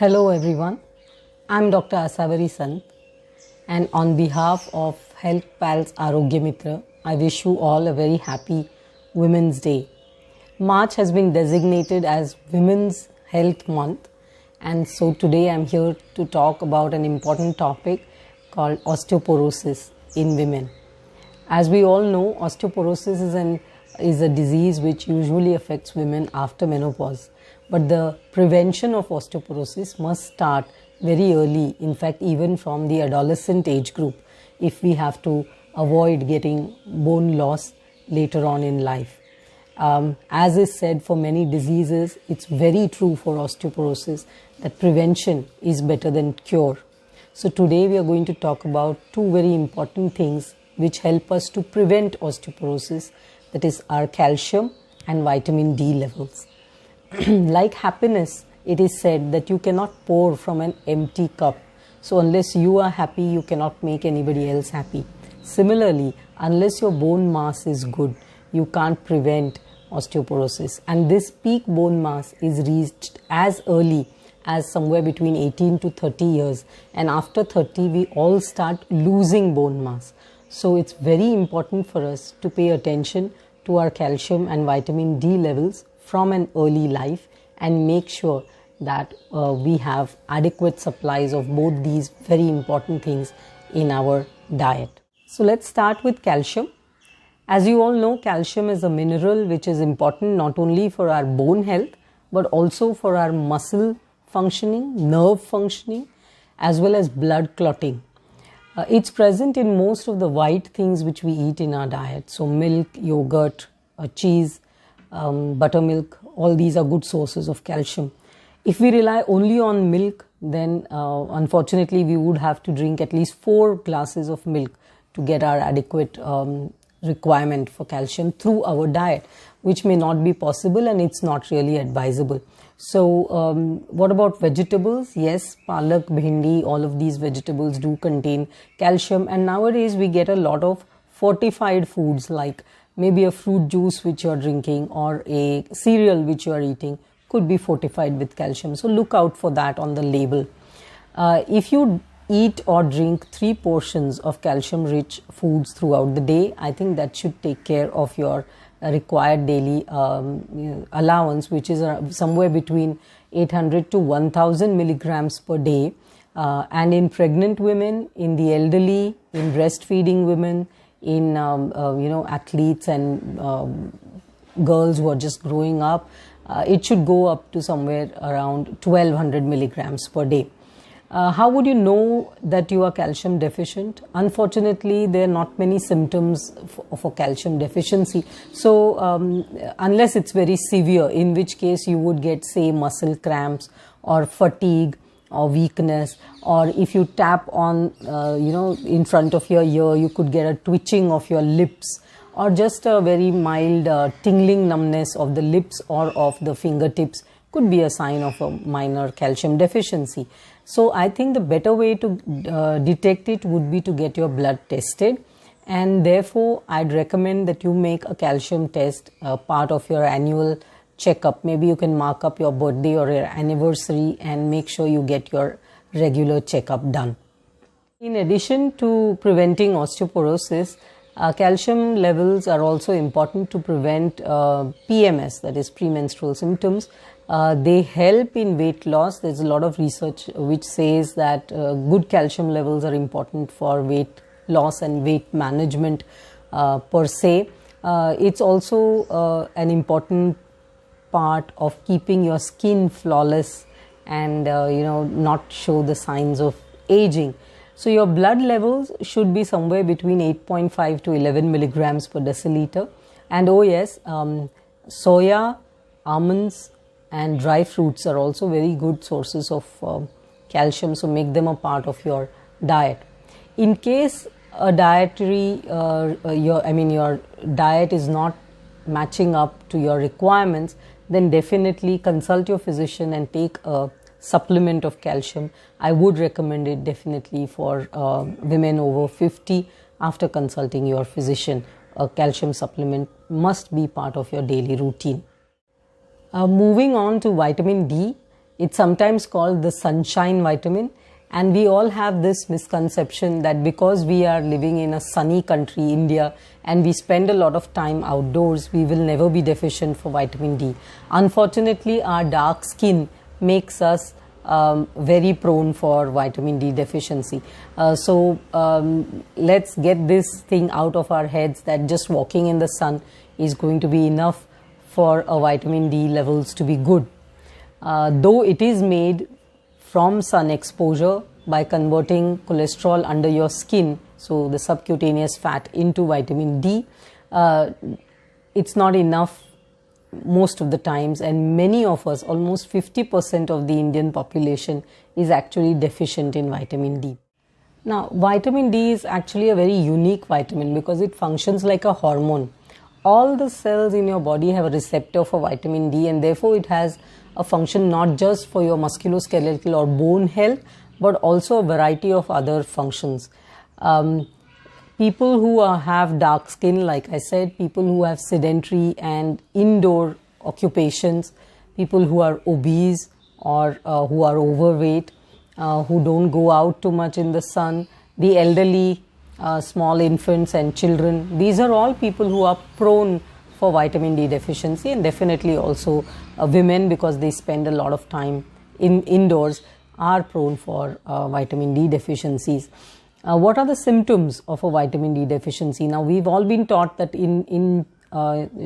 Hello everyone, I'm Dr. Asavari Sant, and on behalf of Health Pals Arogya Mitra, I wish you all a very happy Women's Day. March has been designated as Women's Health Month, and so today I'm here to talk about an important topic called osteoporosis in women. As we all know, osteoporosis is a disease which usually affects women after menopause. But the prevention of osteoporosis must start very early, in fact even from the adolescent age group, if we have to avoid getting bone loss later on in life. As is said for many diseases, it's very true for osteoporosis that prevention is better than cure. So today we are going to talk about two very important things which help us to prevent osteoporosis, that is our calcium and vitamin D levels. Like happiness, it is said that you cannot pour from an empty cup. So unless you are happy, you cannot make anybody else happy. Similarly, unless your bone mass is good, you can't prevent osteoporosis. And this peak bone mass is reached as early as somewhere between 18 to 30 years. And after 30, we all start losing bone mass. So it's very important for us to pay attention to our calcium and vitamin D levels from an early life and make sure that we have adequate supplies of both these very important things in our diet. So let's start with calcium. As you all know, calcium is a mineral which is important not only for our bone health but also for our muscle functioning, nerve functioning, as well as blood clotting. It's present in most of the white things which we eat in our diet. So milk, yogurt, cheese, buttermilk, all these are good sources of calcium. If we rely only on milk, then unfortunately we would have to drink at least 4 glasses of milk to get our adequate requirement for calcium through our diet, which may not be possible and it's not really advisable. So what about vegetables? Yes, palak, bhindi, all of these vegetables do contain calcium, and nowadays we get a lot of fortified foods like maybe a fruit juice which you are drinking or a cereal which you are eating could be fortified with calcium. So look out for that on the label. If you eat or drink 3 portions of calcium rich foods throughout the day, I think that should take care of your required daily allowance, which is somewhere between 800 to 1000 milligrams per day. And in pregnant women, in the elderly, in breastfeeding women, in athletes and girls who are just growing up, it should go up to somewhere around 1200 milligrams per day. How would you know that you are calcium deficient? Unfortunately, there are not many symptoms of a calcium deficiency. So unless it's very severe, in which case you would get, say, muscle cramps or fatigue or weakness, or if you tap on, in front of your ear, you could get a twitching of your lips, or just a very mild tingling numbness of the lips or of the fingertips could be a sign of a minor calcium deficiency. So I think the better way to detect it would be to get your blood tested, and therefore I'd recommend that you make a calcium test part of your annual checkup. Maybe you can mark up your birthday or your anniversary and make sure you get your regular checkup done. In addition to preventing osteoporosis, calcium levels are also important to prevent PMS, that is premenstrual symptoms. They help in weight loss. There's a lot of research which says that good calcium levels are important for weight loss and weight management per se. It's also an important part of keeping your skin flawless and not show the signs of aging. So your blood levels should be somewhere between 8.5 to 11 milligrams per deciliter. And oh yes, soya, almonds and dry fruits are also very good sources of calcium, so make them a part of your diet. In case a your diet is not matching up to your requirements, then definitely consult your physician and take a supplement of calcium. I would recommend it definitely for women over 50 after consulting your physician. A calcium supplement must be part of your daily routine. Moving on to vitamin D, It's sometimes called the sunshine vitamin, and we all have this misconception that because we are living in a sunny country, India, and we spend a lot of time outdoors, we will never be deficient for vitamin D. Unfortunately, our dark skin makes us very prone for vitamin D deficiency. So let's get this thing out of our heads that just walking in the sun is going to be enough for a vitamin D levels to be good. Though it is made from sun exposure by converting cholesterol under your skin, so the subcutaneous fat, into vitamin D, it's not enough most of the times, and many of us, almost 50% of the Indian population, is actually deficient in vitamin D. Now, vitamin D is actually a very unique vitamin because it functions like a hormone. All the cells in your body have a receptor for vitamin D, and therefore it has a function not just for your musculoskeletal or bone health, but also a variety of other functions. People who have dark skin, like I said, people who have sedentary and indoor occupations, people who are obese or who are overweight, who don't go out too much in the sun, the elderly, small infants and children, these are all people who are prone for vitamin D deficiency, and definitely also women, because they spend a lot of time indoors, are prone for vitamin D deficiencies. What are the symptoms of a vitamin D deficiency? Now, we've all been taught that in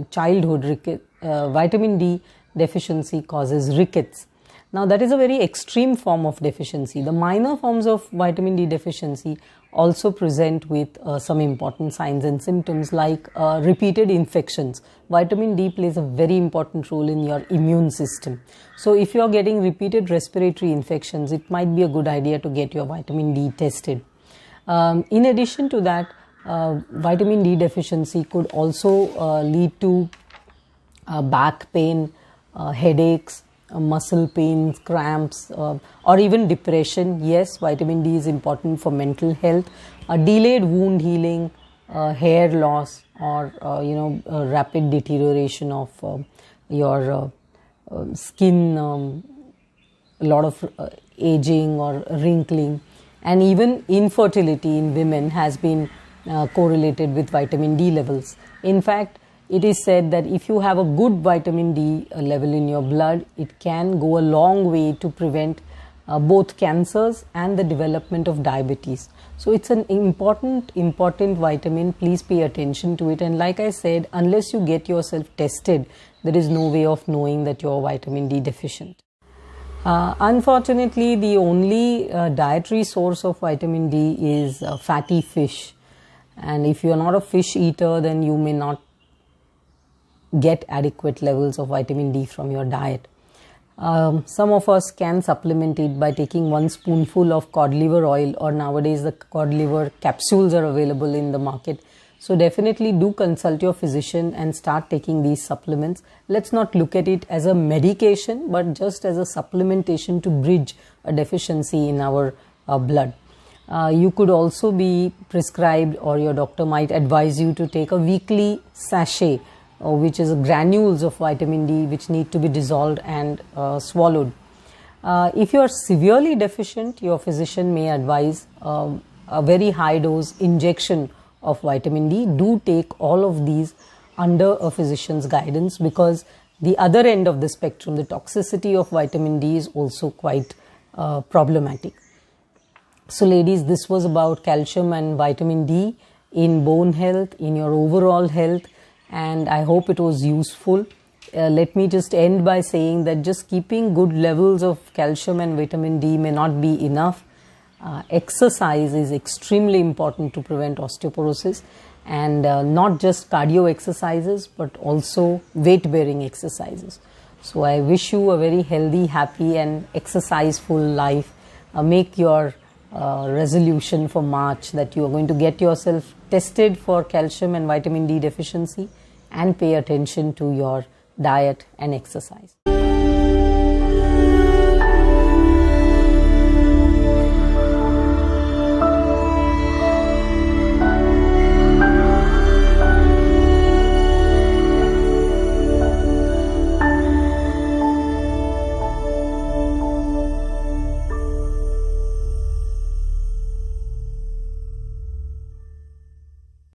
childhood, vitamin D deficiency causes rickets. Now, that is a very extreme form of deficiency. The minor forms of vitamin D deficiency also present with some important signs and symptoms like repeated infections. Vitamin D plays a very important role in your immune system. So, if you are getting repeated respiratory infections, it might be a good idea to get your vitamin D tested. In addition to that, vitamin D deficiency could also lead to back pain, headaches, muscle pains, cramps, or even depression. Yes, vitamin D is important for mental health. Delayed wound healing, hair loss, or rapid deterioration of your skin, a lot of aging or wrinkling, and even infertility in women has been correlated with vitamin D levels. In fact, it is said that if you have a good vitamin D level in your blood, it can go a long way to prevent both cancers and the development of diabetes. So it's an important vitamin. Please pay attention to it. And like I said, unless you get yourself tested, there is no way of knowing that you're vitamin D deficient. Unfortunately, the only dietary source of vitamin D is fatty fish. And if you are not a fish eater, then you may not get adequate levels of vitamin D from your diet. Some of us can supplement it by taking 1 spoonful of cod liver oil, or nowadays the cod liver capsules are available in the market. So definitely do consult your physician and start taking these supplements. Let's not look at it as a medication, but just as a supplementation to bridge a deficiency in our blood. You could also be prescribed, or your doctor might advise you to take a weekly sachet, which is granules of vitamin D which need to be dissolved and swallowed. If you are severely deficient, your physician may advise a very high dose injection of vitamin D. Do take all of these under a physician's guidance, because the other end of the spectrum, the toxicity of vitamin D, is also quite problematic. So ladies, this was about calcium and vitamin D in bone health, in your overall health, and I hope it was useful. Let me just end by saying that just keeping good levels of calcium and vitamin D may not be enough. Exercise is extremely important to prevent osteoporosis, and not just cardio exercises, but also weight bearing exercises. So I wish you a very healthy, happy and exerciseful life. Make your resolution for March that you are going to get yourself tested for calcium and vitamin D deficiency, and pay attention to your diet and exercise.